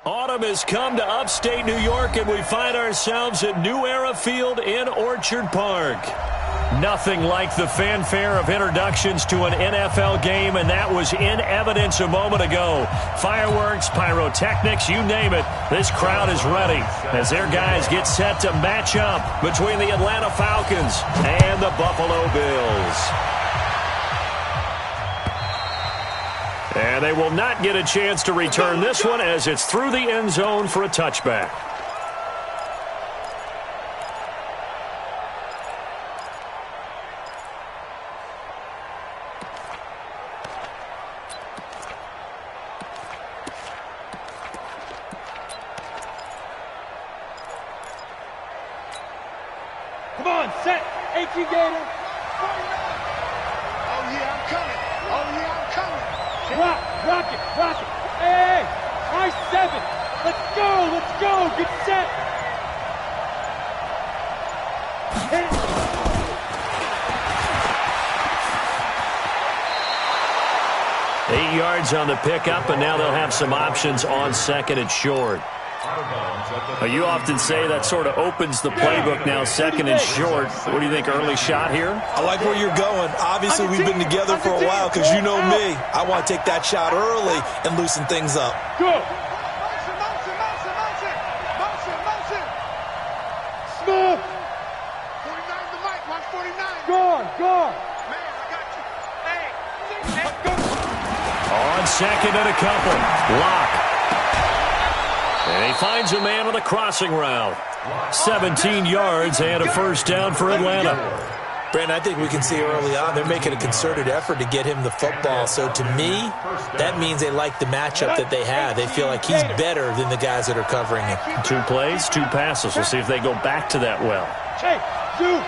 Autumn has come to upstate New York, and we find ourselves at New Era Field in Orchard Park. Nothing like the fanfare of introductions to an NFL game, and that was in evidence a moment ago. Fireworks, pyrotechnics, you name it. This crowd is ready as their guys get set to match up between the Atlanta Falcons and the Buffalo Bills. And they will not get a chance to return this one as it's through the end zone for a touchback. Come on, set. H.E. Gator. Oh, yeah, I'm coming. Oh, yeah, I'm coming. Rock it. Hey, high 7. Let's go. Get set. Hit. 8 yards on the pickup, and now they'll have some options on second and short. You often say that sort of opens the playbook now, second and short. What do you think, early shot here? I like where you're going. Obviously, we've been together for a while because you know me. I want to take that shot early and loosen things up. Go. Motion. Smooth. 49 the mic, 149. Guard. Man, I got you. Hey, Go. On second and a couple. Lock. And he finds a man on the crossing route. 17 yards and a first down for Atlanta. Brandon, I think we can see early on they're making a concerted effort to get him the football. So to me, that means they like the matchup that they have. They feel like he's better than the guys that are covering him. 2 plays, 2 passes. We'll see if they go back to that well. Hey, you.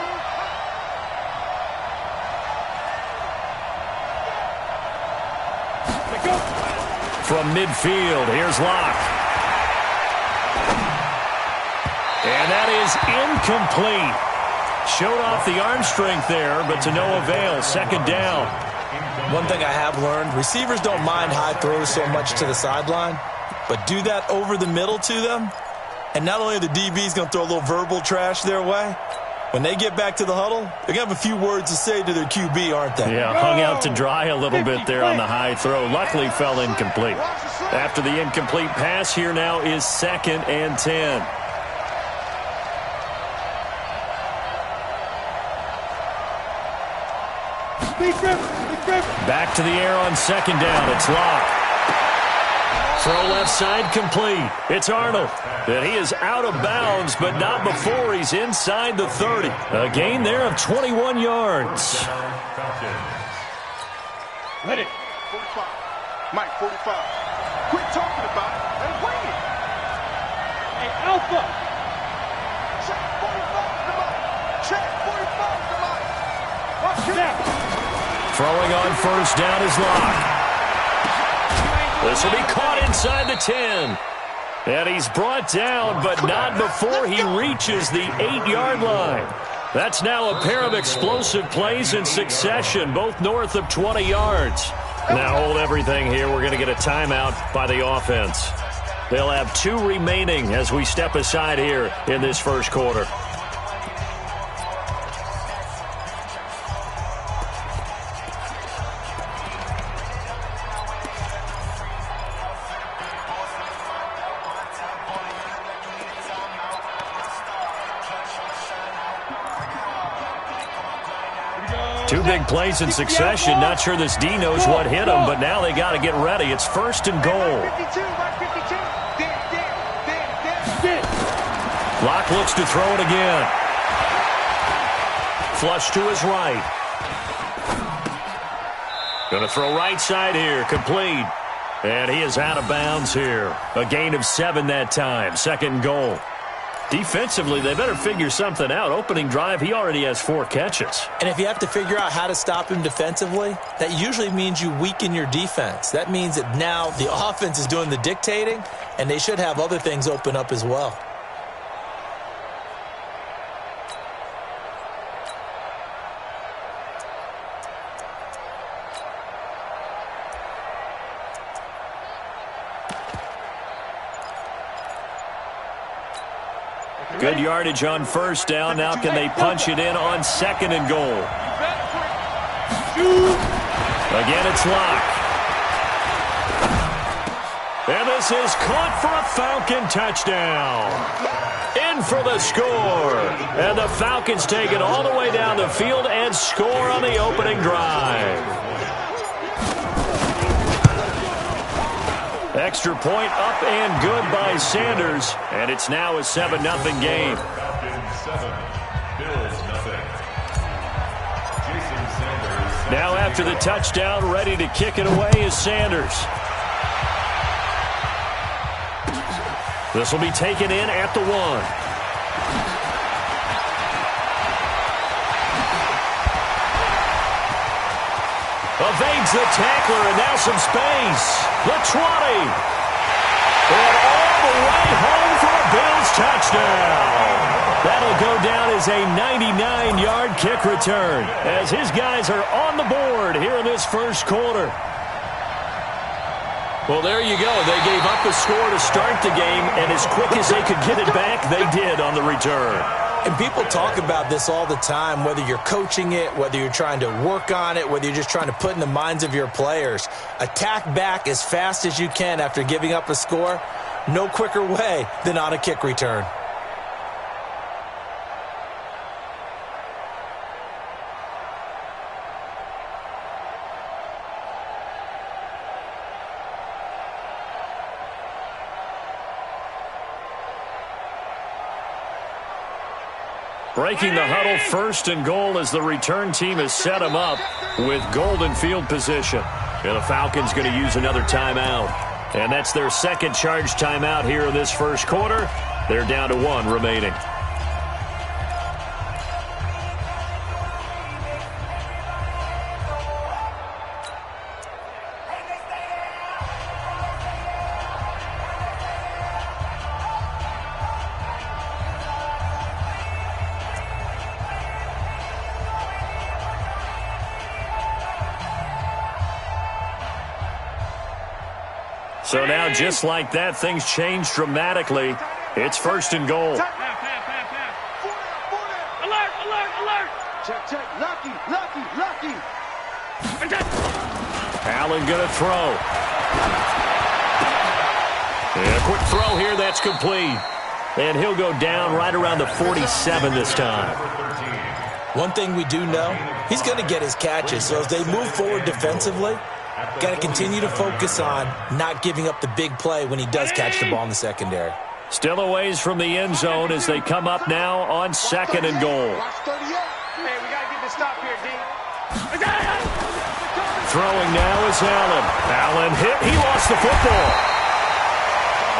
From midfield, here's Locke. And that is incomplete. Showed off the arm strength there, but to no avail. Second down. One thing I have learned, receivers don't mind high throws so much to the sideline, but do that over the middle to them, and not only are the DBs going to throw a little verbal trash their way, when they get back to the huddle, they're going to have a few words to say to their QB, aren't they? Yeah, hung out to dry a little bit there on the high throw. Luckily fell incomplete. After the incomplete pass, here now is second and 10. Back to the air on second down. It's Locke. Throw left side complete. It's Arnold. And he is out of bounds, but not before he's inside the 30. A gain there of 21 yards. Let it. 45. Mike, 45. Quit talking about it and bring it. Hey, Alpha. Check 45 to Mike. Check 45 to Mike. Watch it out. Throwing on first down is Locke. This will be caught inside the 10. And he's brought down, but not before he reaches the 8-yard line. That's now a pair of explosive plays in succession, both north of 20 yards. Now hold everything here. We're going to get a timeout by the offense. They'll have 2 remaining as we step aside here in this first quarter. Two big plays in succession. Not sure this D knows what hit him, but now they got to get ready. It's first and goal. 52, Mike 52. Locke looks to throw it again. Flush to his right. Going to throw right side here. Complete. And he is out of bounds here. A gain of 7 that time. Second and goal. Defensively, they better figure something out. Opening drive, he already has 4 catches. And if you have to figure out how to stop him defensively, that usually means you weaken your defense. That means that now the offense is doing the dictating, and they should have other things open up as well. Good yardage on first down. Now can they punch it in on second and goal? Again, it's Locke. And this is caught for a Falcon touchdown. In for the score. And the Falcons take it all the way down the field and score on the opening drive. Extra point up and good by Sanders. And it's now a 7-0 game. Now after the touchdown, ready to kick it away is Sanders. This will be taken in at the 1. Evades the tackler, and now some space. The 20. And all the way home for a Bills touchdown. That'll go down as a 99-yard kick return as his guys are on the board here in this first quarter. Well, there you go. They gave up a score to start the game, and as quick as they could get it back, they did on the return. And people talk about this all the time, whether you're coaching it, whether you're trying to work on it, whether you're just trying to put in the minds of your players. Attack back as fast as you can after giving up a score. No quicker way than on a kick return. Breaking the huddle, first and goal as the return team has set them up with golden field position. And the Falcons going to use another timeout. And that's their second charge timeout here in this first quarter. They're down to 1 remaining. So now, just like that, things change dramatically. It's first and goal. Alert, alert, alert. Check. Lucky. Allen going to throw. And a quick throw here, that's complete. And he'll go down right around the 47 this time. One thing we do know, he's going to get his catches. So as they move forward defensively, got to continue to focus on not giving up the big play when he does catch the ball in the secondary. Still a ways from the end zone as they come up now on second and goal. Hey, we got to get this stop here, D. Throwing now is Allen. Allen hit. He lost the football.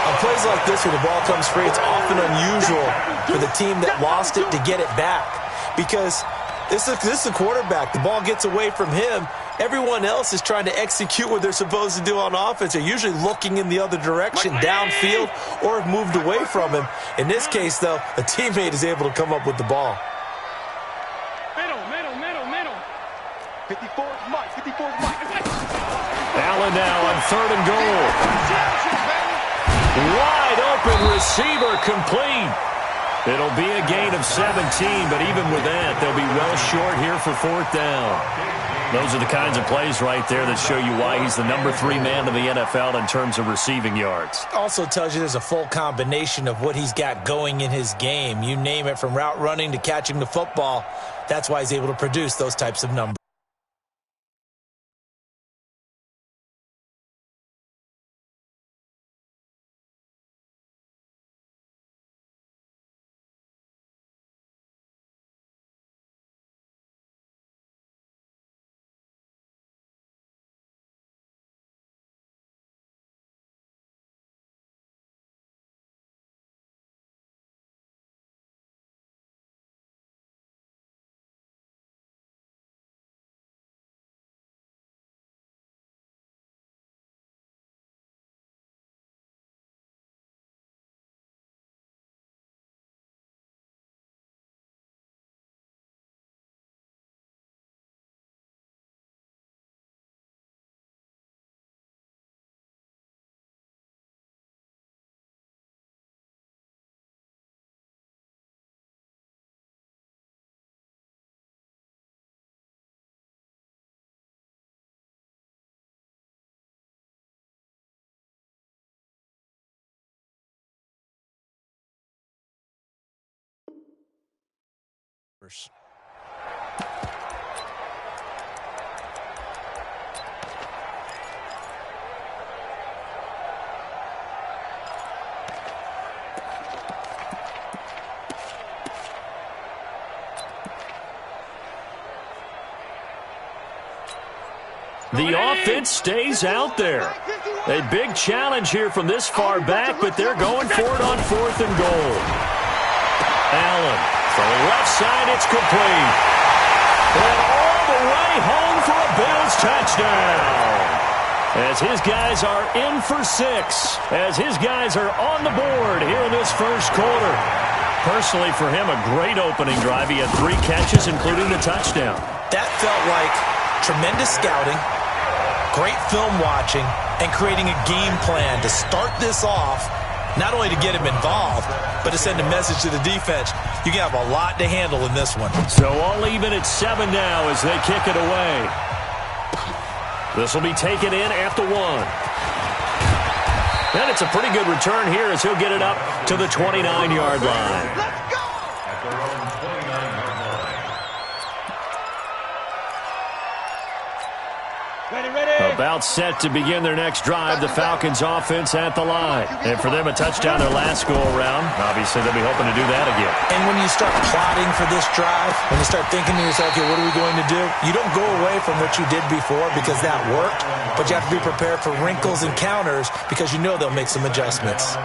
On plays like this where the ball comes free, it's often unusual for the team that lost it to get it back. Because this is a quarterback. The ball gets away from him. Everyone else is trying to execute what they're supposed to do on offense. They're usually looking in the other direction, downfield, or have moved away from him. In this case, though, a teammate is able to come up with the ball. Middle. 54's Mike. Allen now on third and goal. Wide open receiver complete. It'll be a gain of 17, but even with that, they'll be well short here for fourth down. Those are the kinds of plays right there that show you why he's the number 3 man in the NFL in terms of receiving yards. Also tells you there's a full combination of what he's got going in his game. You name it, from route running to catching the football. That's why he's able to produce those types of numbers. The offense stays out there. A big challenge here from this far back, but they're going for it on 4th and goal. Allen from the left side, it's complete. And all the way home for a Bills touchdown. As his guys are in for 6. As his guys are on the board here in this first quarter. Personally, for him, a great opening drive. He had 3 catches, including the touchdown. That felt like tremendous scouting, great film watching, and creating a game plan to start this off, not only to get him involved, but to send a message to the defense. You can have a lot to handle in this one. So all even at 7 now as they kick it away. This will be taken in at the 1. And it's a pretty good return here as he'll get it up to the 29-yard line. Let's go! About set to begin their next drive, the Falcons offense at the line. And for them, a touchdown their last go-around. Obviously, they'll be hoping to do that again. And when you start plotting for this drive, when you start thinking to yourself, okay, what are we going to do? You don't go away from what you did before because that worked, but you have to be prepared for wrinkles and counters because you know they'll make some adjustments.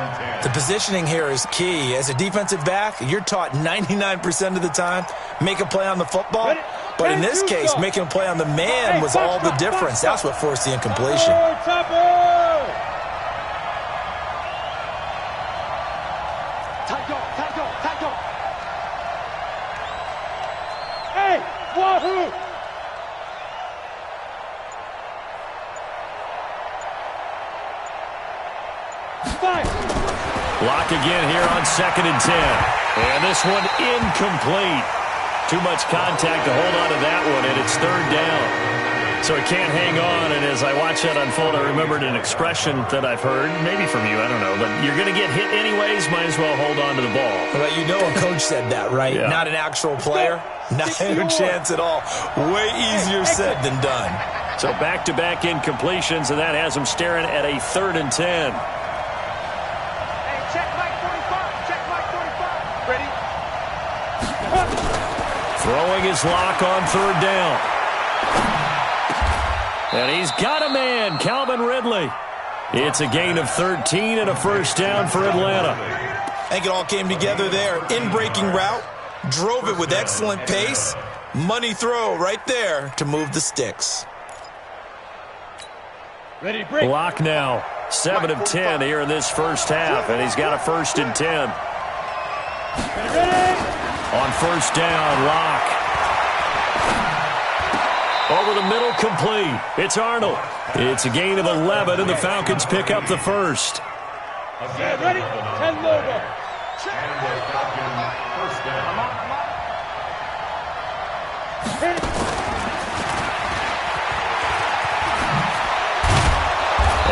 The positioning here is key. As a defensive back, you're taught 99% of the time, make a play on the football. But in this case, making a play on the man was all the difference. That's what forced the incompletion. Hey, wahoo! Lock again here on 2nd and 10. And this one incomplete. Too much contact to hold on to that one, and it's 3rd down. So it can't hang on, and as I watch that unfold, I remembered an expression that I've heard, maybe from you, I don't know, but you're going to get hit anyways, might as well hold on to the ball. Well, you know a coach said that, right? Yeah. Not an actual player. Not a chance at all. Way easier said than done. So back-to-back incompletions, and that has them staring at a 3rd and 10. Hey, check Mike 45. Check Mike 45. Ready? Throwing his lock on 3rd down. And he's got a man, Calvin Ridley. It's a gain of 13 and a 1st down for Atlanta. I think it all came together there. In-breaking route, drove it with excellent pace. Money throw right there to move the sticks. Ready, break. Lock now. 7 of 10 here in this first half, and he's got a 1st and 10. Ready. On 1st down, Lock. Over the middle, complete. It's Arnold. It's a gain of 11, and the Falcons pick up the 1st. Ready? 10 logo.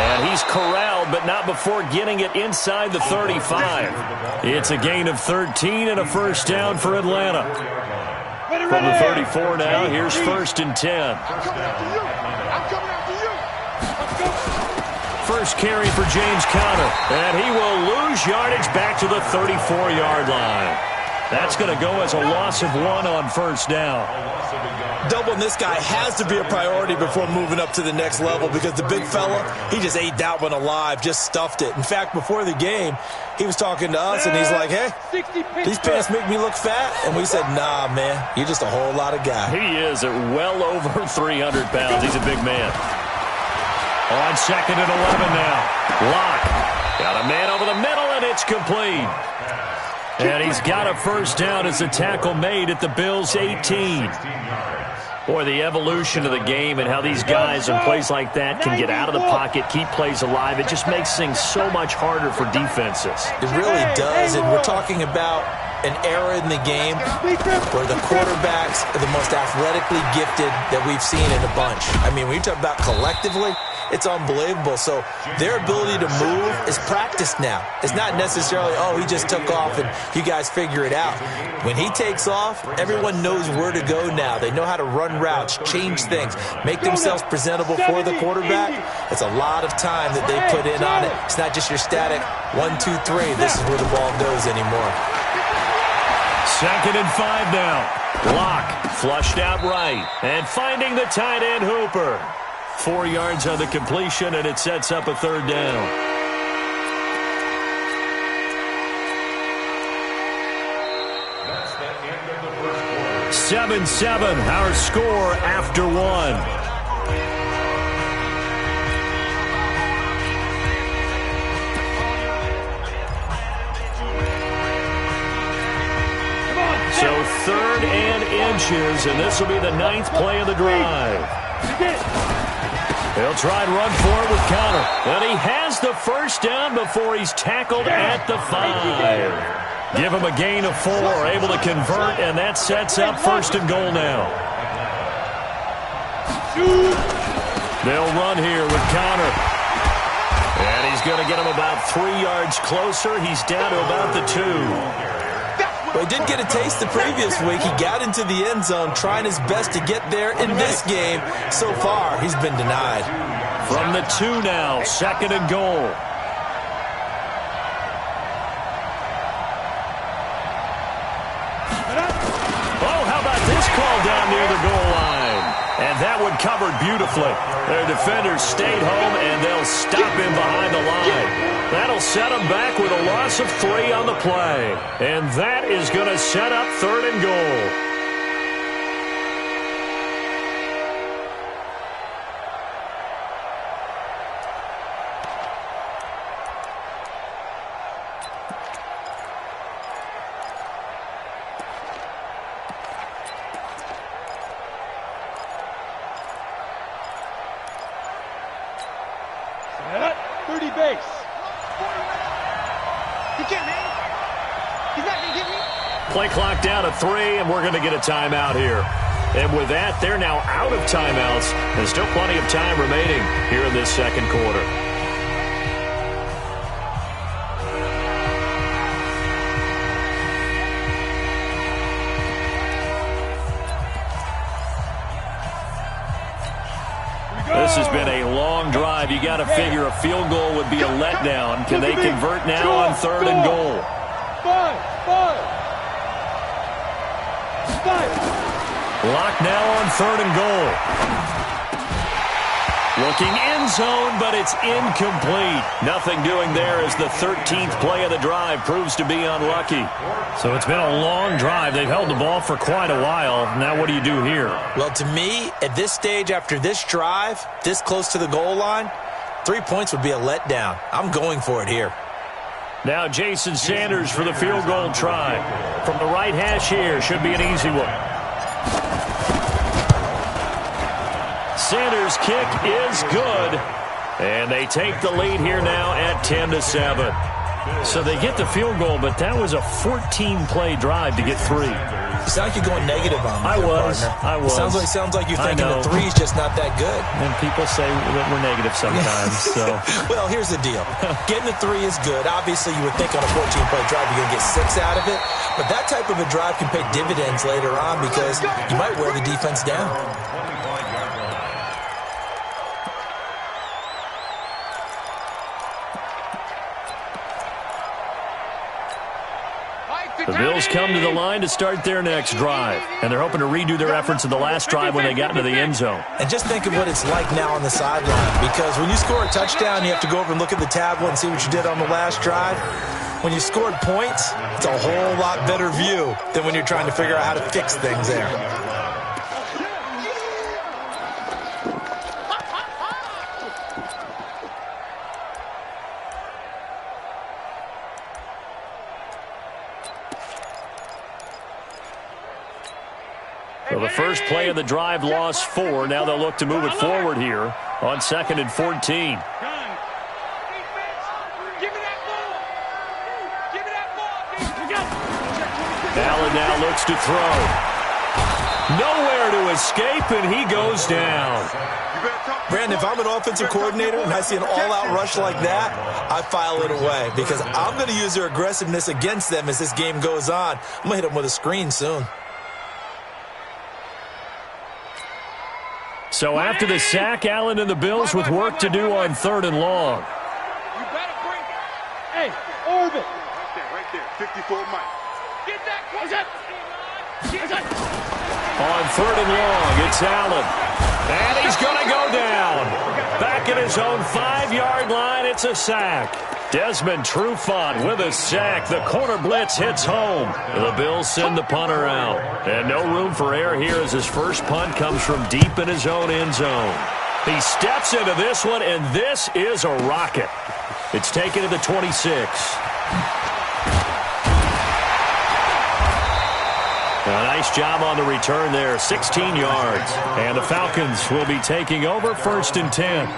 And he's corralled, but not before getting it inside the 35. It's a gain of 13 and a 1st down for Atlanta. From the 34 now, here's 1st and 10. I'm coming after you. First carry for James Conner, and he will lose yardage back to the 34-yard line. That's going to go as a loss of 1 on 1st down. Doubling this guy has to be a priority before moving up to the next level because the big fella, he just ate that one alive, just stuffed it. In fact, before the game, he was talking to us, and he's like, hey, these pants make me look fat. And we said, nah, man, you're just a whole lot of guy. He is at well over 300 pounds. He's a big man. On 2nd and 11 now. Lock. Got a man over the middle, and it's complete. And he's got a 1st down as a tackle made at the Bills' 18. Boy, the evolution of the game and how these guys in plays like that can get out of the pocket, keep plays alive, it just makes things so much harder for defenses. It really does, and we're talking about an era in the game where the quarterbacks are the most athletically gifted that we've seen in a bunch. I mean, when you talk about collectively, it's unbelievable. So their ability to move is practiced now. It's not necessarily, oh, he just took off and you guys figure it out. When he takes off, everyone knows where to go now. They know how to run routes, change things, make themselves presentable for the quarterback. It's a lot of time that they put in on it. It's not just your static 1, 2, 3. This is where the ball goes anymore. 2nd and 5 now. Lock flushed out right. And finding the tight end Hooper. 4 yards on the completion, and it sets up a 3rd down. That's the end of the first quarter. 7-7, our score after 1. So 3rd and inches, and this will be the 9th play of the drive. He'll try and run for it with Connor. And he has the 1st down before he's tackled at the 5. Give him a gain of 4, able to convert, and that sets up 1st and goal now. They'll run here with Connor. And he's going to get him about 3 yards closer. He's down to about the 2. Well, he did get a taste the previous week. He got into the end zone trying his best to get there in this game. So far, he's been denied. From the 2 now, 2nd and goal. Oh, how about this call down near the goal line? And that one covered beautifully. Their defenders stayed home, and they'll stop him behind the line. That'll set him back with a loss of 3 on the play. And that is going to set up 3rd and goal. Play clock down to 3, and we're going to get a timeout here. And with that, they're now out of timeouts. There's still plenty of time remaining here in this 2nd quarter. This has been a long drive. You got to figure a field goal would be a letdown. Can they convert now on 3rd and goal? 5. Lock now on 3rd and goal. Looking end zone, but it's incomplete. Nothing doing there as the 13th play of the drive proves to be unlucky. So it's been a long drive. They've held the ball for quite a while. Now what do you do here? Well, to me, at this stage after this drive, this close to the goal line, 3 points would be a letdown. I'm going for it here. Now Jason Sanders for the field goal try. From the right hash here, should be an easy one. Sanders' kick is good. And they take the lead here now at 10-7. So they get the field goal, but that was a 14-play drive to get 3. You sound like you're going negative on me. I was. Sounds like you're thinking the 3's just not that good. And people say that we're negative sometimes. So, well, here's the deal. Getting the 3 is good. Obviously, you would think on a 14-play drive you're going to get 6 out of it. But that type of a drive can pay dividends later on because you might wear the defense down. The Bills come to the line to start their next drive, and they're hoping to redo their efforts in the last drive when they got into the end zone. And just think of what it's like now on the sideline, because when you score a touchdown, you have to go over and look at the tablet and see what you did on the last drive. When you scored points, it's a whole lot better view than when you're trying to figure out how to fix things there. So the first play of the drive lost 4. Now they'll look to move it forward here on 2nd and 14. Allen now looks to throw. Nowhere to escape, and he goes down. Brandon, if I'm an offensive coordinator and I see an all-out rush like that, I file it away because I'm going to use their aggressiveness against them as this game goes on. I'm going to hit them with a screen soon. So after the sack, Allen and the Bills with work to do on 3rd and long. You better bring it. Hey, Orbit. Right there. 54 Mike. Get that. What's that? On 3rd and long, it's Allen. And he's going to go down. Back at his own 5-yard line, it's a sack. Desmond Trufant with a sack. The corner blitz hits home. The Bills send the punter out. And no room for error here as his first punt comes from deep in his own end zone. He steps into this one, and this is a rocket. It's taken to the 26. A nice job on the return there, 16 yards. And the Falcons will be taking over 1st and 10.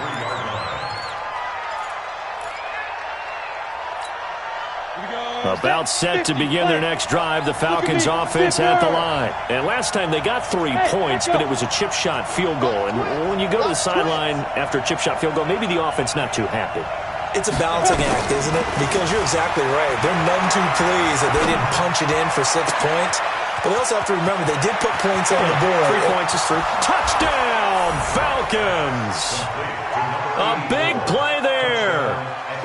About set to begin their next drive, the Falcons offense at the line. And last time they got 3 points, but it was a chip shot field goal. And when you go to the sideline after a chip shot field goal, maybe the offense not too happy. It's a balancing act, isn't it? Because you're exactly right. They're none too pleased that they didn't punch it in for 6 points. But they also have to remember they did put points on the board. 3 points is 3. Touchdown, Falcons! A big play there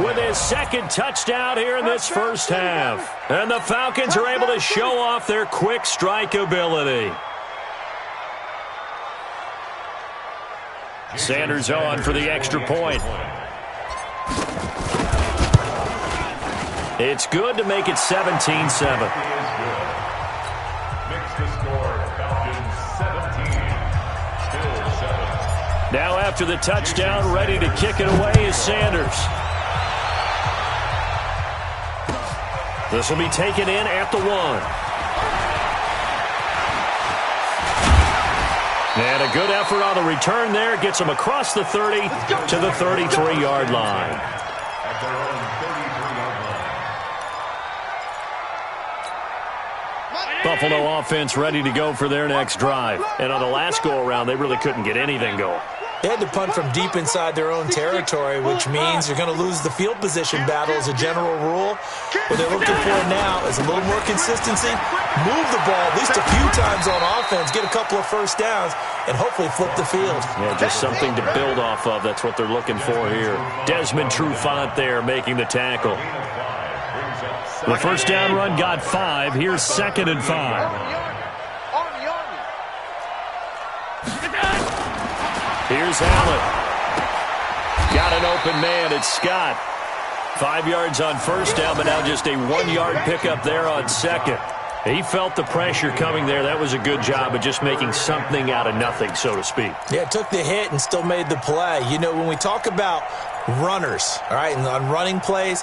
with his 2nd touchdown here in this first half. And the Falcons are able to show off their quick strike ability. Sanders on for the extra point. It's good to make it 17-7. Now after the touchdown, ready to kick it away is Sanders. This will be taken in at the 1. And a good effort on the return there. Gets him across the 30 to the 33-yard line. Buffalo offense ready to go for their next drive. And on the last go-around, they really couldn't get anything going. They had to punt from deep inside their own territory, which means you're going to lose the field position battle as a general rule. What they're looking for now is a little more consistency, move the ball at least a few times on offense, get a couple of first downs, and hopefully flip the field. Yeah, just something to build off of. That's what they're looking for here. Desmond Trufant there making the tackle. The first down run got 5. Here's 2nd and 5. Here's Allen. Got an open man. It's Scott. 5 yards on first down, but now just a 1-yard pickup there on 2nd. He felt the pressure coming there. That was a good job of just making something out of nothing, so to speak. Yeah, took the hit and still made the play. You know, when we talk about runners, all right, and on running plays,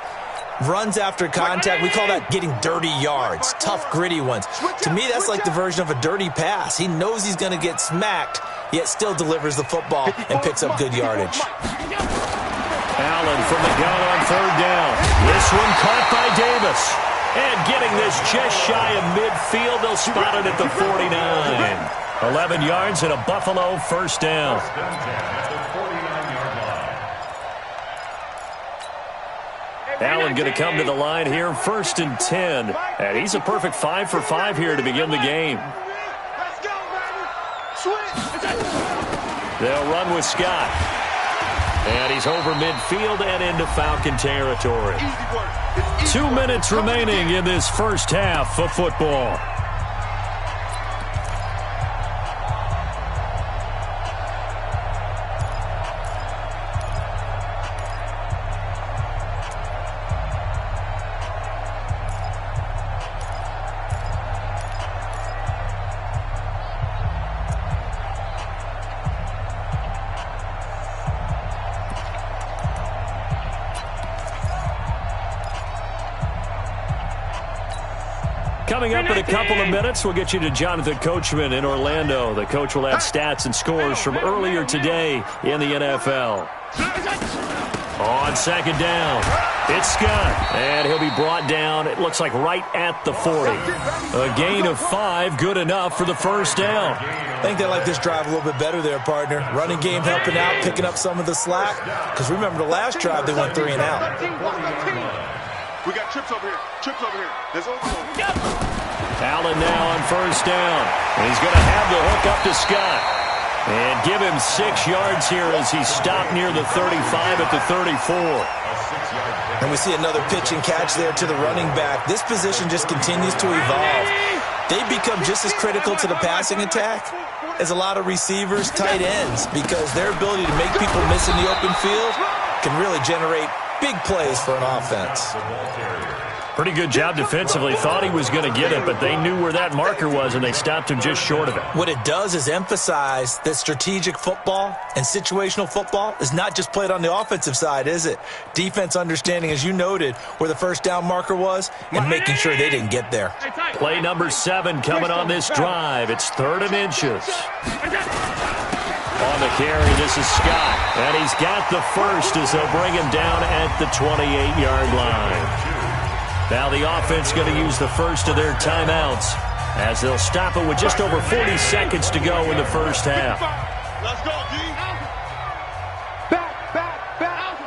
runs after contact, we call that getting dirty yards, tough, gritty ones. To me, that's like the version of a dirty pass. He knows he's going to get smacked, yet still delivers the football and picks up good yardage. Allen from the gun on 3rd down. This one caught by Davis. And getting this just shy of midfield, they'll spot it at the 49. 11 yards and a Buffalo first down. Allen going to come to the line here, 1st and 10. And he's a perfect 5 for 5 here to begin the game. They'll run with Scott. And he's over midfield and into Falcon territory. 2 minutes remaining in this first half of football. Coming up in a couple of minutes, we'll get you to Jonathan Coachman in Orlando. The coach will have stats and scores from earlier today in the NFL. On second down, it's Scott, and he'll be brought down, it looks like right at the 40. A gain of 5, good enough for the first down. I think they like this drive a little bit better there, partner. Running game helping out, picking up some of the slack. Because remember the last drive, they went 3 and out. We got trips over here. Trips over here. There's overload. Allen now on first down. And he's going to have the hook up to Scott. And give him 6 yards here as he stopped near the 35 at the 34. And we see another pitch and catch there to the running back. This position just continues to evolve. They become just as critical to the passing attack as a lot of receivers, tight ends, because their ability to make people miss in the open field can really generate big plays for an offense. Pretty good job defensively. Thought he was going to get it, but they knew where that marker was, and they stopped him just short of it. What it does is emphasize that strategic football and situational football is not just played on the offensive side, is it? Defense understanding, as you noted, where the first down marker was and making sure they didn't get there. Play number 7 coming on this drive. It's 3rd and inches. On the carry, this is Scott. And he's got the first as they'll bring him down at the 28-yard line. Now the offense going to use the first of their timeouts as they'll stop it with just over 40 seconds to go in the first half. Let's go, D. Back, back, back.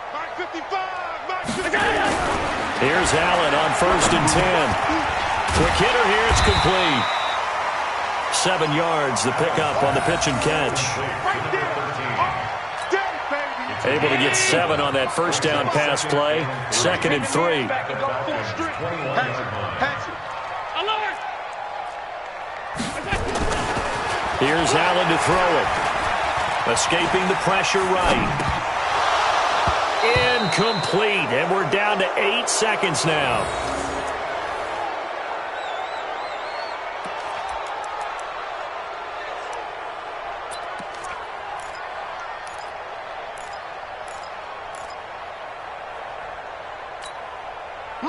Mark 55. Mark 55. Here's Allen on 1st and 10. Quick hitter here, it's complete. 7 yards, the pickup on the pitch and catch. Right there. Able to get 7 on that first down pass play. 2nd and 3. Here's Allen to throw it. Escaping the pressure right. Incomplete. And we're down to 8 seconds now.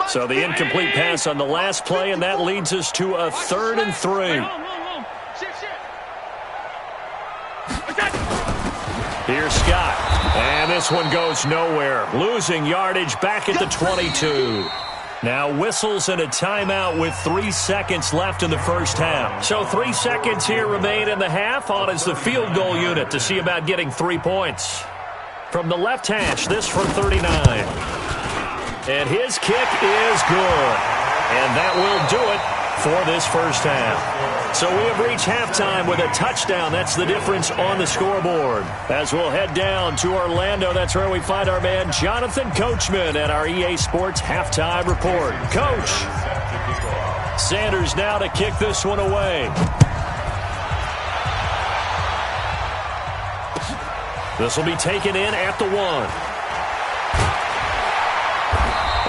So the incomplete pass on the last play, and that leads us to a 3rd and 3. Here's Scott. And this one goes nowhere. Losing yardage back at the 22. Now whistles and a timeout with 3 seconds left in the first half. So 3 seconds here remain in the half. On is the field goal unit to see about getting 3 points. From the left hash, this from 39. And his kick is good. And that will do it for this first half. So we have reached halftime with a touchdown. That's the difference on the scoreboard. As we'll head down to Orlando, that's where we find our man Jonathan Coachman at our EA Sports Halftime Report. Coach, Sanders now to kick this one away. This will be taken in at the 1.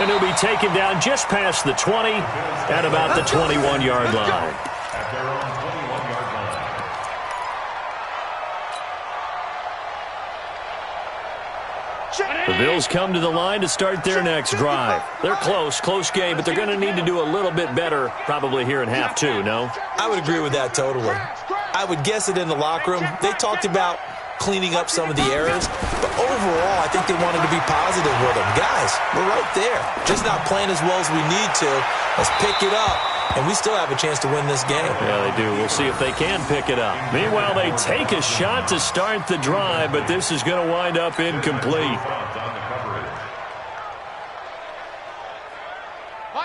And he'll be taken down just past the 20 at about the 21-yard line. At their own 21-yard line. The Bills come to the line to start their next drive. They're close game, but they're going to need to do a little bit better probably here in half 2, no? I would agree with that totally. I would guess it in the locker room. They talked about cleaning up some of the errors, but overall, I think they wanted to be positive with them. Guys, we're right there. Just not playing as well as we need to. Let's pick it up, and we still have a chance to win this game. Yeah, they do. We'll see if they can pick it up. Meanwhile, they take a shot to start the drive, but this is going to wind up incomplete.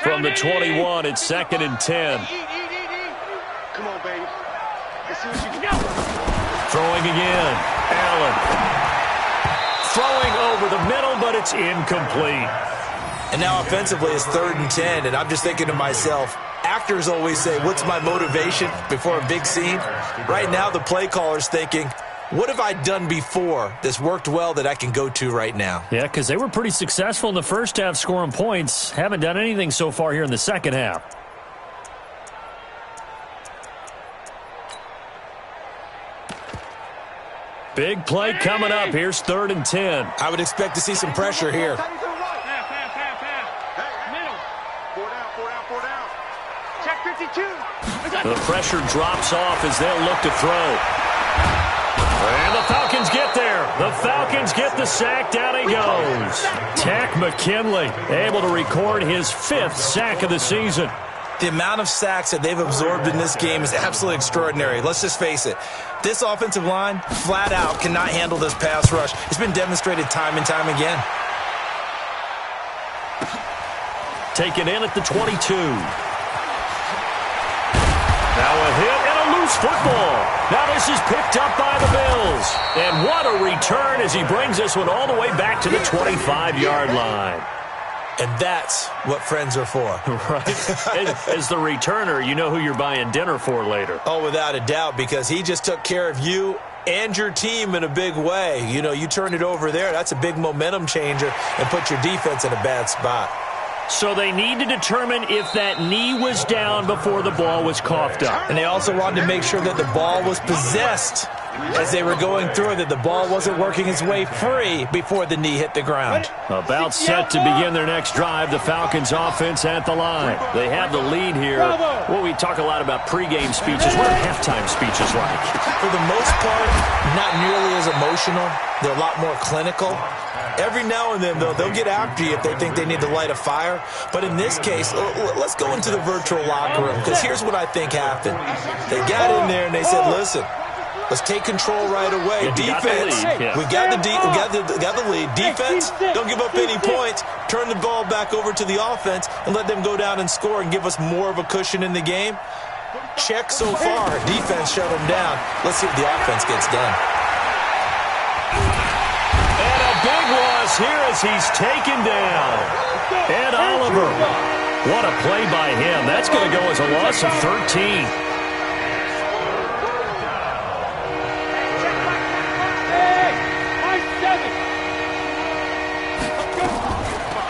From the 21, it's 2nd and 10. Come on, baby. Let's see what you can do. Throwing again. Allen. Throwing over the middle, but it's incomplete. And now offensively it's 3rd and 10, and I'm just thinking to myself, actors always say, what's my motivation before a big scene? Right now the play caller's thinking, what have I done before that's worked well that I can go to right now? Yeah, because they were pretty successful in the first half scoring points. Haven't done anything so far here in the second half. Big play coming up. Here's 3rd and 10. I would expect to see some pressure here. Middle. 4 down. Check 52. The pressure drops off as they'll look to throw. And the Falcons get there. The Falcons get the sack. Down he goes. Takk McKinley able to record his 5th sack of the season. The amount of sacks that they've absorbed in this game is absolutely extraordinary. Let's just face it. This offensive line, flat out, cannot handle this pass rush. It's been demonstrated time and time again. Taken in at the 22. Now a hit and a loose football. Now this is picked up by the Bills. And what a return as he brings this one all the way back to the 25-yard line. And that's what friends are for. Right. As the returner, you know who you're buying dinner for later. Oh, without a doubt, because he just took care of you and your team in a big way. You know, you turn it over there, that's a big momentum changer and put your defense in a bad spot. So they need to determine if that knee was down before the ball was coughed up. And they also wanted to make sure that the ball was possessed as they were going through it, that the ball wasn't working its way free before the knee hit the ground. About set to begin their next drive, the Falcons offense at the line. They have the lead here. Well, we talk a lot about pregame speeches. What are halftime speeches like? For the most part, not nearly as emotional. They're a lot more clinical. Every now and then, though, they'll get after you if they think they need to light a fire. But in this case, let's go into the virtual locker room, because here's what I think happened. They got in there and they said, listen, let's take control right away. Defense, we got the lead. Defense, don't give up any points. Turn the ball back over to the offense and let them go down and score and give us more of a cushion in the game. Check so far. Defense shut them down. Let's see if the offense gets done. And a big loss here as he's taken down. Ed Oliver. What a play by him. That's going to go as a loss of 13.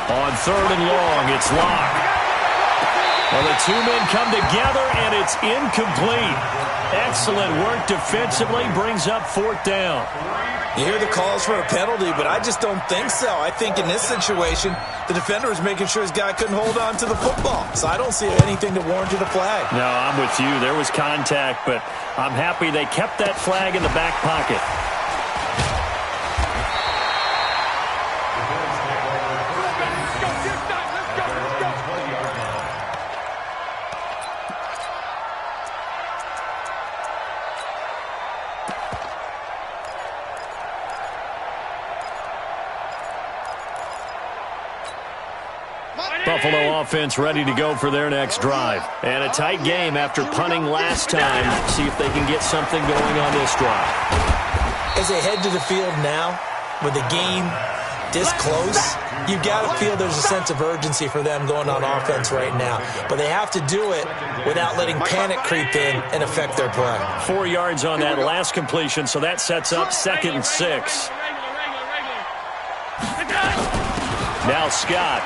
On 3rd and long, it's Locke. Well, the two men come together, and it's incomplete. Excellent work defensively, brings up 4th down. You hear the calls for a penalty, but I just don't think so. I think in this situation, the defender was making sure his guy couldn't hold on to the football. So I don't see anything to warrant a flag. No, I'm with you. There was contact, but I'm happy they kept that flag in the back pocket. Buffalo offense ready to go for their next drive. And a tight game after punting last time. See if they can get something going on this drive. As they head to the field now, with the game this close, you've got to feel there's a sense of urgency for them going on offense right now. But they have to do it without letting panic creep in and affect their play. 4 yards on that last completion, so that sets up 2nd and 6. Now Scott.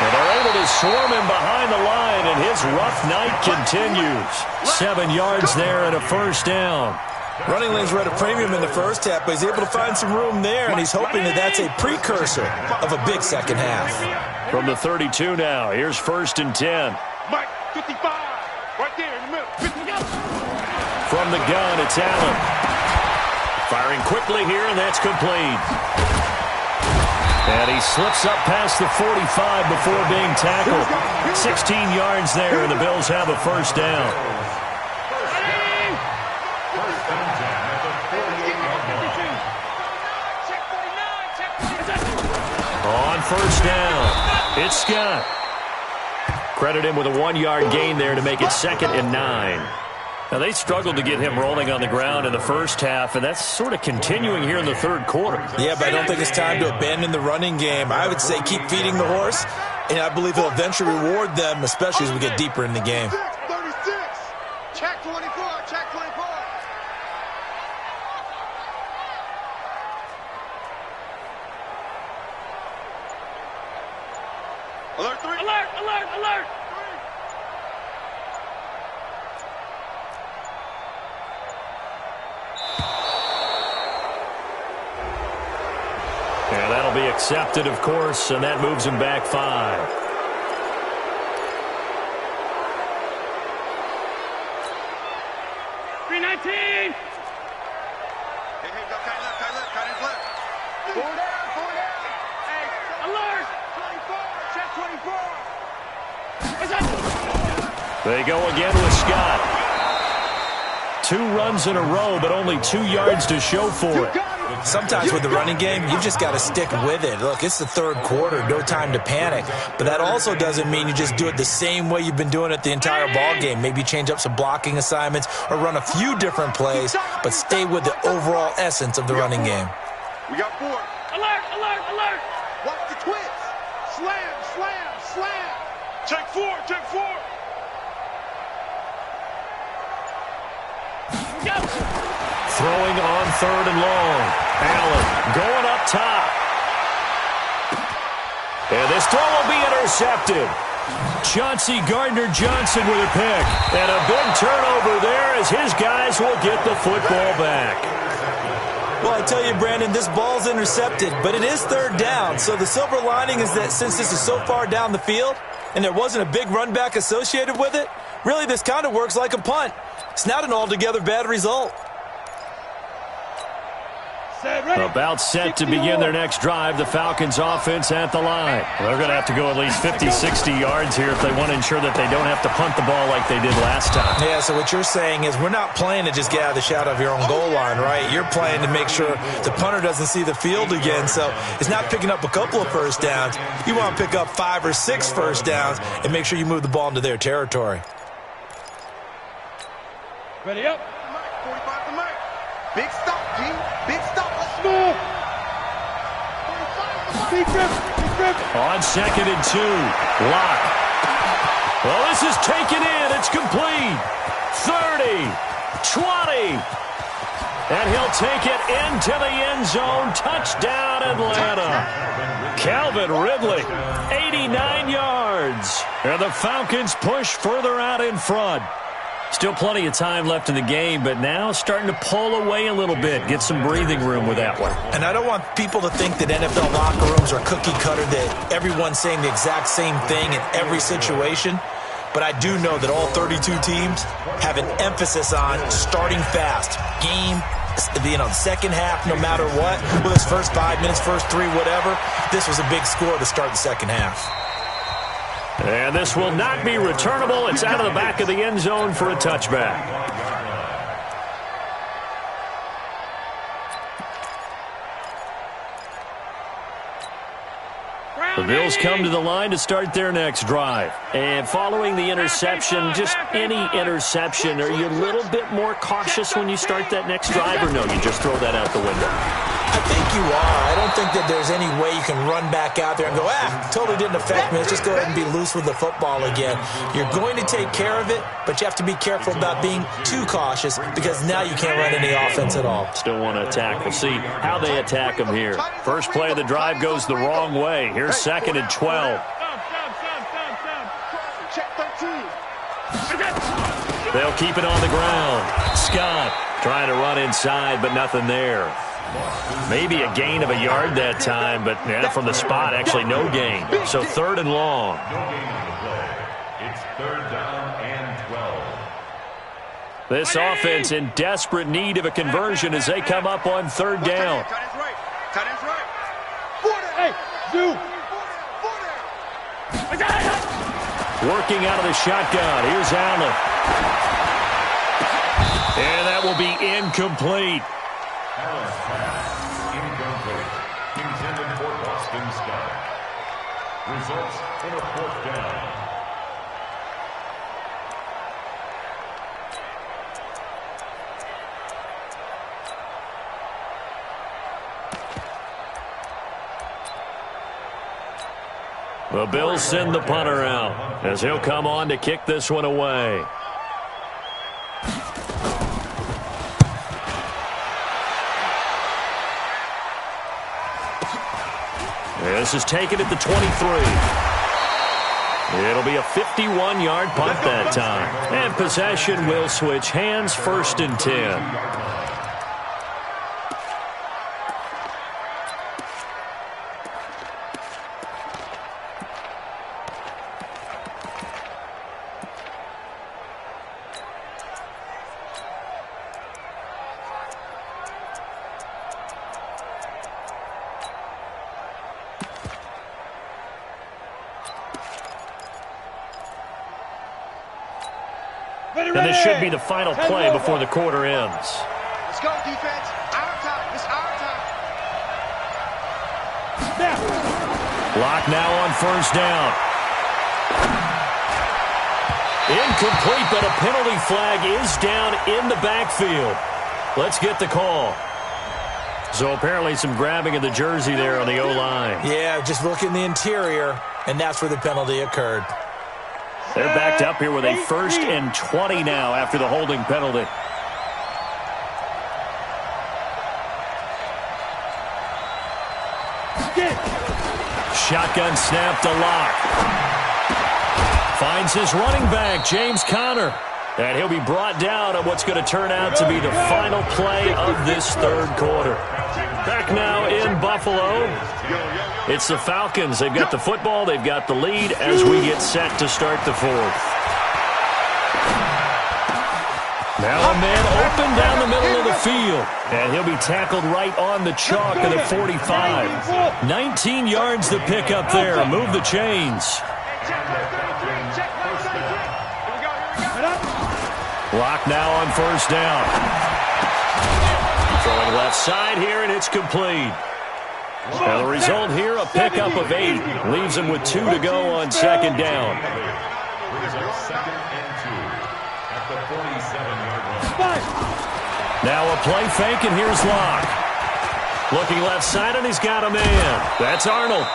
And they're able to swarm him behind the line, and his rough night continues. 7 yards there and a 1st down. Running lanes were at a premium in the first half, but he's able to find some room there, and he's hoping that that's a precursor of a big second half. From the 32 now, here's 1st and 10. Mike, 55, right there in the middle. 55. From the gun, it's Allen. Firing quickly here, and that's complete. And he slips up past the 45 before being tackled. 16 yards there, and the Bills have a 1st down. On 1st down, it's Scott. Credit him with a 1-yard gain there to make it 2nd and 9. Now, they struggled to get him rolling on the ground in the first half, and that's sort of continuing here in the 3rd quarter. Yeah, but I don't think it's time to abandon the running game. I would say keep feeding the horse, and I believe he'll eventually reward them, especially as we get deeper in the game. 36. Check 24. Check 24. Alert 3. Alert, alert, alert. And that'll be accepted, of course, and that moves him back 5. 319. Hey, go kind of left. Four down. Hey, alert. 24. Check 24. They go again with Scott. 2 runs in a row, but only 2 yards to show for it. Sometimes with the running game, you've just got to stick with it. Look, it's the third quarter, no time to panic. But that also doesn't mean you just do it the same way you've been doing it the entire ball game. Maybe change up some blocking assignments or run a few different plays, but stay with the overall essence of the running game. We got 4. Alert. Watch the twist. Slam. Check 4. Go. Throwing on 3rd and long. Allen going up top. And this throw will be intercepted. Chauncey Gardner-Johnson with a pick. And a big turnover there as his guys will get the football back. Well, I tell you, Brandon, this ball's intercepted, but it is 3rd down. So the silver lining is that since this is so far down the field and there wasn't a big run back associated with it, really this kind of works like a punt. It's not an altogether bad result. About set to begin their next drive, the Falcons offense at the line. They're going to have to go at least 50, 60 yards here if they want to ensure that they don't have to punt the ball like they did last time. Yeah, so what you're saying is we're not playing to just get out of the shadow of your own goal line, right? You're playing to make sure the punter doesn't see the field again. So it's not picking up a couple of first downs. You want to pick up 5 or 6 first downs and make sure you move the ball into their territory. Ready up. 45 to Mike. Big stop, G. Big stop. Let's Move. Big grip. On 2nd and 2, Lock. Well, this is taken in. It's complete. 30, 20. And he'll take it into the end zone. Touchdown, Atlanta. Calvin Ridley, 89 yards. And the Falcons push further out in front. Still plenty of time left in the game, but now starting to pull away a little bit. Get some breathing room with that one. And I don't want people to think that NFL locker rooms are cookie cutter, that everyone's saying the exact same thing in every situation. But I do know that all 32 teams have an emphasis on starting fast. Game, second half, no matter what. Whether it's first 5 minutes, first 3, whatever. This was a big score to start the second half. And this will not be returnable. It's out of the back of the end zone for a touchback. The Bills come to the line to start their next drive. And following the interception, just any interception, are you a little bit more cautious when you start that next drive, or no, you just throw that out the window? I think you are. I don't think that there's any way you can run back out there and go, totally didn't affect me. Let's just go ahead and be loose with the football again. You're going to take care of it, but you have to be careful about being too cautious because now you can't run any offense at all. Still want to attack. We'll see how they attack them here. First play of the drive goes the wrong way. Here's 2nd and 12. Check 13. They'll keep it on the ground. Scott trying to run inside, but nothing there. Maybe a gain of a yard that time, but from the spot, actually no gain. So 3rd and long. No gain on the play. It's 3rd down and 12. This offense in desperate need of a conversion as they come up on 3rd down. Tight end's right. Hey, Zoo. Working out of the shotgun. Here's Allen. And that will be incomplete. Allen's pass incomplete. Intended for Boston Scott. Results in a 4th down. The Bills send the punter out as he'll come on to kick this one away. This is taken at the 23. It'll be a 51-yard punt that time. And possession will switch hands, 1st and 10. And this should be the final play before the quarter ends. Let's go, defense. Our time. It's our time. Lock now on first down. Incomplete, but a penalty flag is down in the backfield. Let's get the call. So apparently some grabbing of the jersey there on the O-line. Yeah, just look in the interior, and that's where the penalty occurred. They're backed up here with a 1st and 20 now after the holding penalty. Shotgun snap to Lock. Finds his running back, James Conner. And he'll be brought down on what's going to turn out to be the final play of this third quarter. Back now in Buffalo. It's the Falcons. They've got the football. They've got the lead as we get set to start the fourth. Now a man open down the middle of the field. And he'll be tackled right on the chalk of the 45. 19 yards to pick up there. Move the chains. Lock now on first down. Throwing left side here, and it's complete. Now the result here, a pickup of 8. Leaves him with 2 to go on second down. Second and 2 at the 47-yard line. Now a play fake, and here's Lock. Looking left side, and he's got a man. That's Arnold.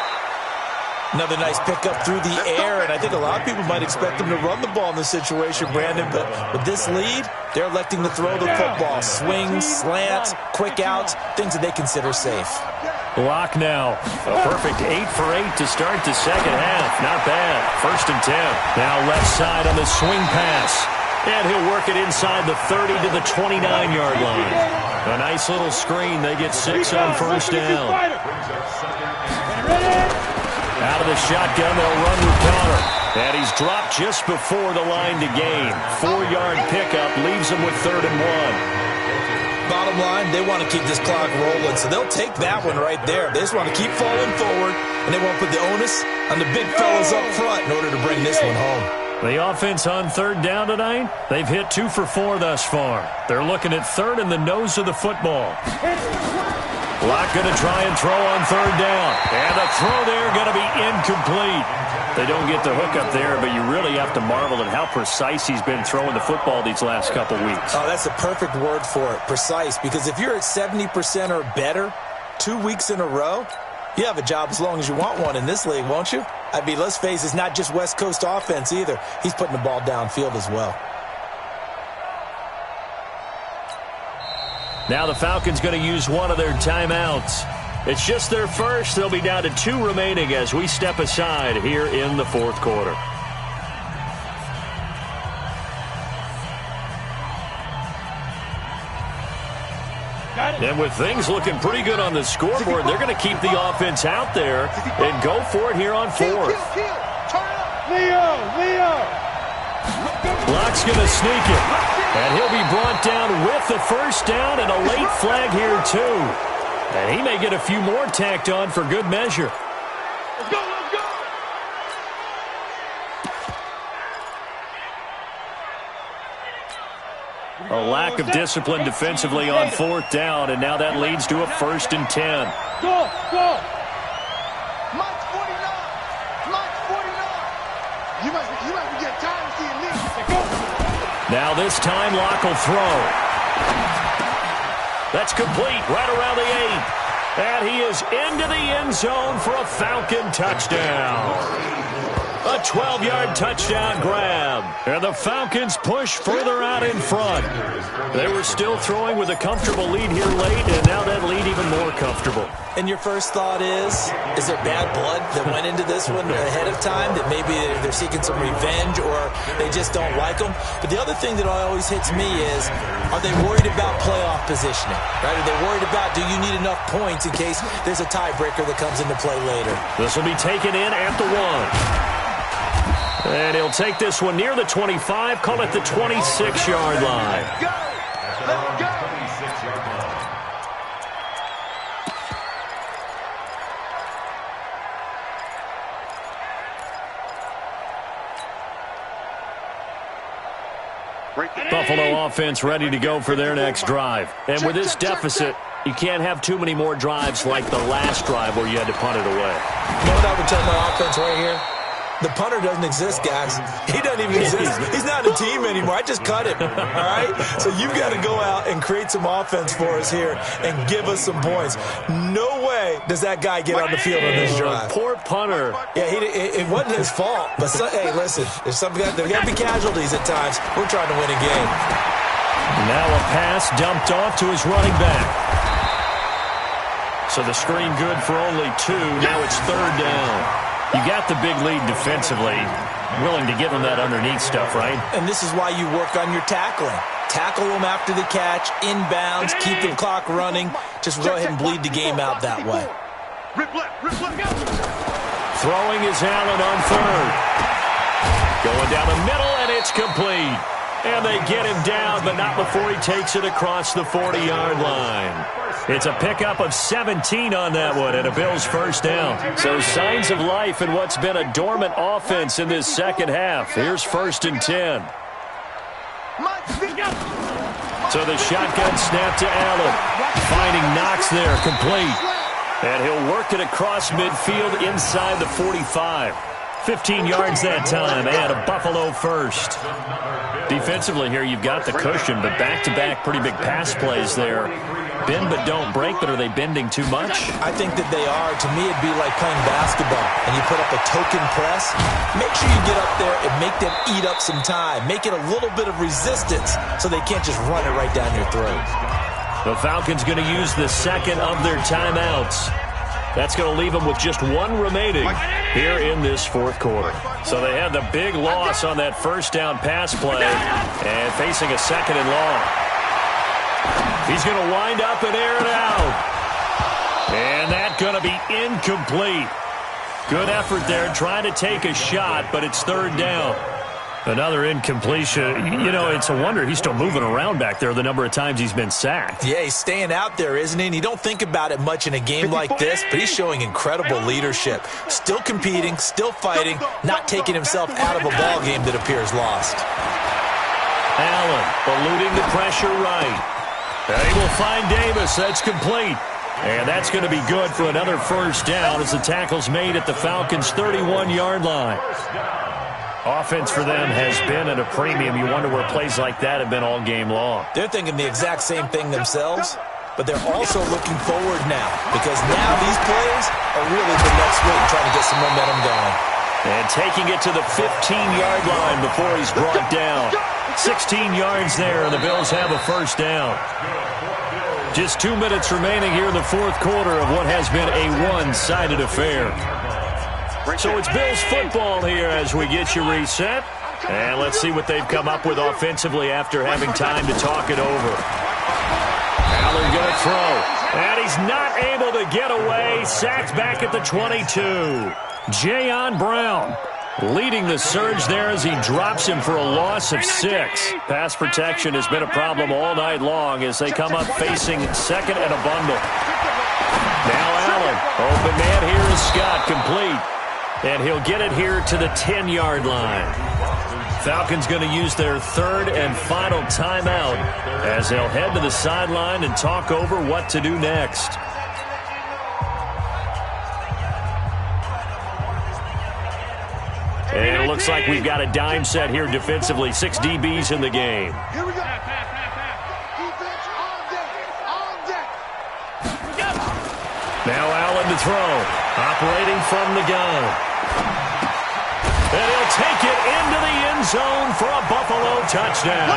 Another nice pickup through the air, and I think a lot of people might expect them to run the ball in this situation, Brandon, but with this lead, they're electing to throw the football. Swings, slants, quick outs, things that they consider safe. Lock now. A perfect 8 for 8 to start the second half. Not bad. 1st and 10. Now left side on the swing pass. And he'll work it inside the 30 to the 29-yard line. A nice little screen. They get 6 on first down. Out of the shotgun, they'll run with Conner. And he's dropped just before the line to gain. 4-yard pickup leaves him with 3rd and 1. Bottom line, they want to keep this clock rolling, so they'll take that one right there. They just want to keep falling forward, and they won't put the onus on the big fellas up front in order to bring this one home. The offense on 3rd down tonight, they've hit 2 for 4 thus far. They're looking at 3rd in the nose of the football. Lock going to try and throw on 3rd down. And the throw there going to be incomplete. They don't get the hook up there, but you really have to marvel at how precise he's been throwing the football these last couple weeks. Oh, that's a perfect word for it, precise, because if you're at 70% or better 2 weeks in a row, you have a job as long as you want one in this league, won't you? I mean, let's face it, it's not just West Coast offense either. He's putting the ball downfield as well. Now the Falcons going to use one of their timeouts. It's just their first. They'll be down to 2 remaining as we step aside here in the fourth quarter. And with things looking pretty good on the scoreboard, they're going to keep the offense out there and go for it here on 4th. Leo! Lock's going to sneak it. And he'll be brought down with the first down and a late flag here, too. And he may get a few more tacked on for good measure. Let's go, let's go! A lack of discipline defensively on 4th down, and now that leads to a 1st and 10. Go! Mike's 49! Mike's 49! You might be getting tired of seeing me. Now this time, Lock will throw. That's complete right around the 8. And he is into the end zone for a Falcon touchdown. A 12-yard touchdown grab. And the Falcons push further out in front. They were still throwing with a comfortable lead here late, and now that lead even more comfortable. And your first thought is there bad blood that went into this one ahead of time, that maybe they're seeking some revenge or they just don't like them? But the other thing that always hits me is, are they worried about playoff positioning? Right? Are they worried about, do you need enough points in case there's a tiebreaker that comes into play later? This will be taken in at the 1. And he'll take this one near the 25, call it the 26-yard line. Let's go! Let's go! 26-yard line. Buffalo offense ready to go for their next drive. And with this deficit, you can't have too many more drives like the last drive where you had to punt it away. You know what I would tell my offense right here? The punter doesn't exist, guys. He doesn't even exist. He's not a team anymore. I just cut him, all right? So you've got to go out and create some offense for us here and give us some points. No way does that guy get on the field on this drive. Poor punter. Yeah, it wasn't his fault. But, hey, listen, there's got to be casualties at times. We're trying to win a game. Now a pass dumped off to his running back. So the screen good for only 2. Now it's 3rd down. You got the big lead defensively. Willing to give them that underneath stuff, right? And this is why you work on your tackling. Tackle them after the catch, inbounds, keep the clock running. Just go ahead and bleed the game out that way. Throwing is Allen on 3rd. Going down the middle, and it's complete. And they get him down, but not before he takes it across the 40-yard line. It's a pickup of 17 on that one, and a Bills first down. So signs of life in what's been a dormant offense in this second half. Here's 1st and 10. So the shotgun snap to Allen. Finding Knox there, complete. And he'll work it across midfield inside the 45. 15 yards that time, and a Buffalo first. Defensively here, you've got the cushion, but back-to-back pretty big pass plays there. Bend but don't break, but are they bending too much? I think that they are. To me, it'd be like playing basketball, and you put up a token press. Make sure you get up there and make them eat up some time. Make it a little bit of resistance so they can't just run it right down your throat. The Falcons going to use the second of their timeouts. That's going to leave them with just 1 remaining here in this 4th quarter. So they had the big loss on that first down pass play and facing a 2nd and long. He's going to wind up and air it out. And that's going to be incomplete. Good effort there trying to take a shot, but it's 3rd down. Another incompletion. You know, it's a wonder he's still moving around back there the number of times he's been sacked. Yeah, he's staying out there, isn't he? And you don't think about it much in a game like this, but he's showing incredible leadership. Still competing, still fighting, not taking himself out of a ball game that appears lost. Allen eluding the pressure right. They will find Davis. That's complete. And that's going to be good for another first down as the tackle's made at the Falcons' 31-yard line. Offense for them has been at a premium. You wonder where plays like that have been all game long. They're thinking the exact same thing themselves, but they're also looking forward now because now these plays are really the next week trying to get some momentum going. And taking it to the 15-yard line before he's brought down. 16 yards there, and the Bills have a first down. Just 2 minutes remaining here in the 4th quarter of what has been a one-sided affair. So it's Bills football here as we get you reset. And let's see what they've come up with offensively after having time to talk it over. Allen going to throw. And he's not able to get away. Sacked back at the 22. Jayon Brown leading the surge there as he drops him for a loss of 6. Pass protection has been a problem all night long as they come up facing 2nd and a bundle. Now Allen. Open man here is Scott, complete. And he'll get it here to the 10-yard line. Falcons going to use their 3rd and final timeout as they'll head to the sideline and talk over what to do next. And it looks like we've got a dime set here defensively. 6 DBs in the game. Here we go. Defense on deck. Now Allen to throw. Operating from the gun. And he'll take it into the end zone for a Buffalo touchdown.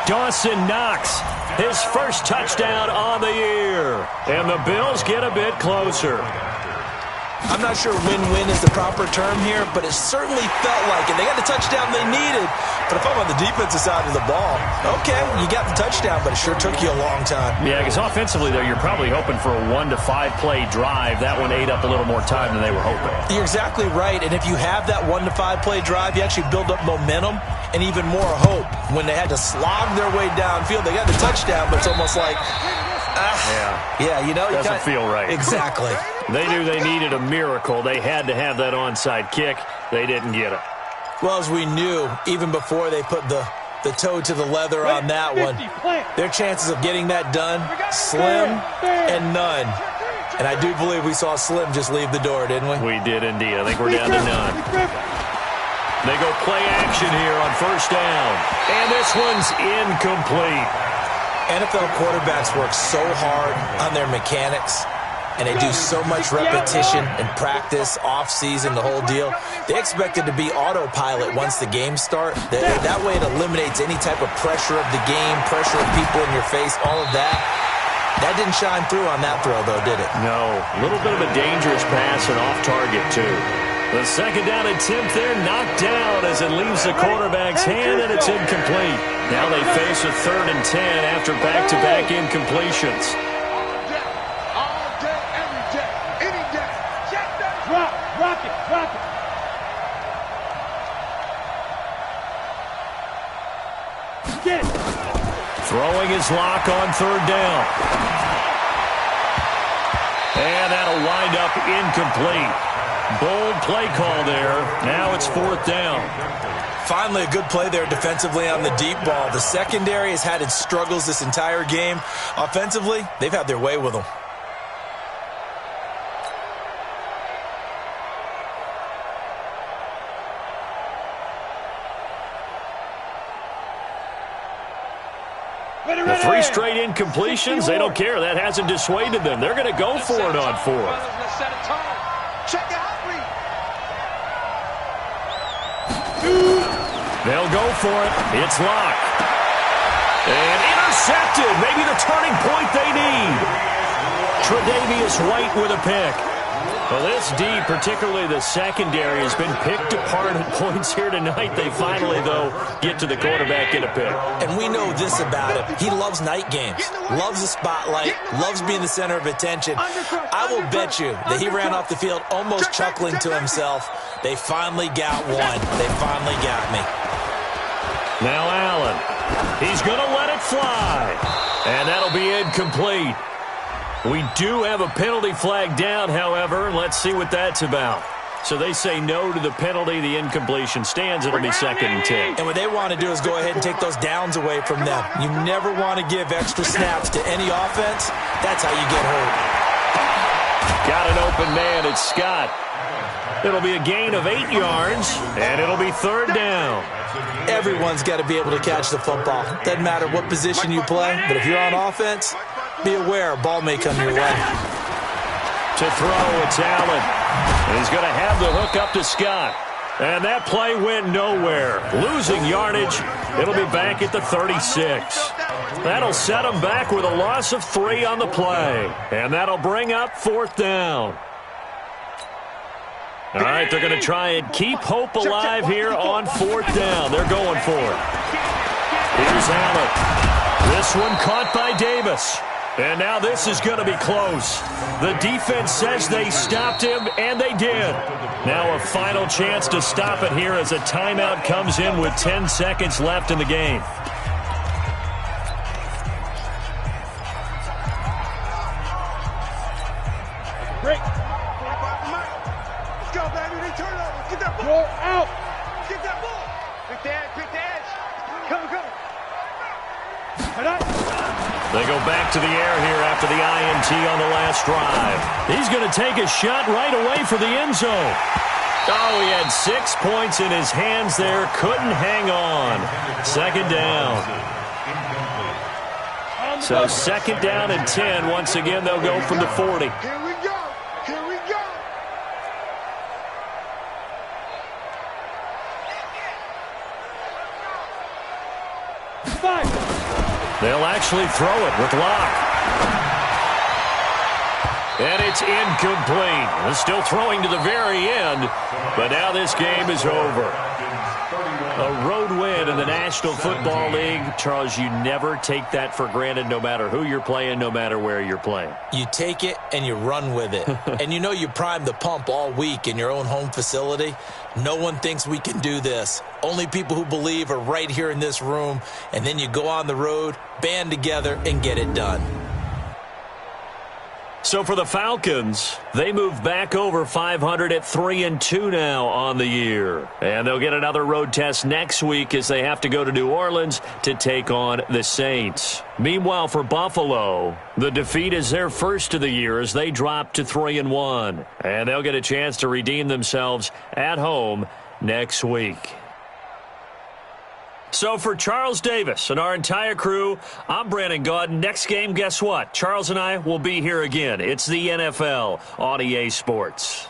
Dawson Knox, his first touchdown on the year. And the Bills get a bit closer. I'm not sure win-win is the proper term here, but it certainly felt like it. They got the touchdown they needed, but if I'm on the defensive side of the ball, okay, you got the touchdown, but it sure took you a long time. Yeah, because offensively, though, you're probably hoping for a 1 to 5 play drive. That one ate up a little more time than they were hoping. You're exactly right, and if you have that 1 to 5 play drive, you actually build up momentum and even more hope. When they had to slog their way downfield, they got the touchdown, but it's almost like, yeah, you know, doesn't feel right. Exactly. They knew they needed a miracle. They had to have that onside kick. They didn't get it. Well, as we knew, even before they put the the toe to the leather on that one. Their chances of getting that done, slim and none. And I do believe we saw Slim just leave the door, didn't we? We did indeed. I think we're down to none. They go play action here on first down. And this one's incomplete. NFL quarterbacks work so hard on their mechanics, and they do so much repetition and practice, off-season, the whole deal. They expect it to be autopilot once the games start. That way it eliminates any type of pressure of the game, pressure of people in your face, all of that. That didn't shine through on that throw, though, did it? No. A little bit of a dangerous pass and off target, too. The second down attempt there knocked down as it leaves the quarterback's hand, and it's incomplete. Now they face a 3rd and 10 after back-to-back incompletions. All day, every day, any day. Check that. Rock it. Get it. Throwing his lock on 3rd down. And that'll wind up incomplete. Bold play call there. Now it's 4th down. Finally, a good play there defensively on the deep ball. The secondary has had its struggles this entire game. Offensively, they've had their way with them. The 3 straight incompletions, they don't care. That hasn't dissuaded them. They're going to go for it on 4th. Check out. They'll go for it. It's locked. And intercepted. Maybe the turning point they need. Tre'Davious White with a pick. Well, this D, particularly the secondary, has been picked apart at points here tonight. They finally, though, get to the quarterback in a pick. And we know this about him. He loves night games, loves the spotlight, loves being the center of attention. I will bet you that he ran off the field almost chuckling to himself. They finally got one. They finally got me. Now Allen. He's going to let it fly. And that'll be incomplete. We do have a penalty flag down, however. Let's see what that's about. So they say no to the penalty. The incompletion stands. It'll be 2nd and 10. And what they want to do is go ahead and take those downs away from them. You never want to give extra snaps to any offense. That's how you get hurt. Got an open man. It's Scott. It'll be a gain of 8 yards, and it'll be 3rd down. Everyone's got to be able to catch the football. Doesn't matter what position you play, but if you're on offense, be aware a ball may come your way. To throw, it's Allen. And he's going to have the hook up to Scott. And that play went nowhere. Losing yardage. It'll be back at the 36. That'll set him back with a loss of 3 on the play. And that'll bring up 4th down. All right, they're going to try and keep hope alive here on 4th down. They're going for it. Here's Allen. This one caught by Davis. And now this is going to be close. The defense says they stopped him, and they did. Now a final chance to stop it here as a timeout comes in with 10 seconds left in the game. Break. Let's go, baby. They turn over. Get that ball. Roll out. Get that ball. Quick the edge. Come. They go back to the air here after the INT on the last drive. He's going to take a shot right away for the end zone. Oh, he had 6 points in his hands there. Couldn't hang on. 2nd down. So 2nd down and 10. Once again, they'll go from the 40. Here we go. Here we go. Five. They'll actually throw it with Locke. And it's incomplete. They're still throwing to the very end, but now this game is over. A road win in the National Football League. Charles, you never take that for granted no matter who you're playing, no matter where you're playing. You take it and you run with it. And you know you primed the pump all week in your own home facility. No one thinks we can do this. Only people who believe are right here in this room. And then you go on the road, band together, and get it done. So for the Falcons, they move back over 500 at 3-2 now on the year. And they'll get another road test next week as they have to go to New Orleans to take on the Saints. Meanwhile, for Buffalo, the defeat is their first of the year as they drop to 3-1. And they'll get a chance to redeem themselves at home next week. So for Charles Davis and our entire crew, I'm Brandon Gaudin. Next game, guess what? Charles and I will be here again. It's the NFL on EA Sports.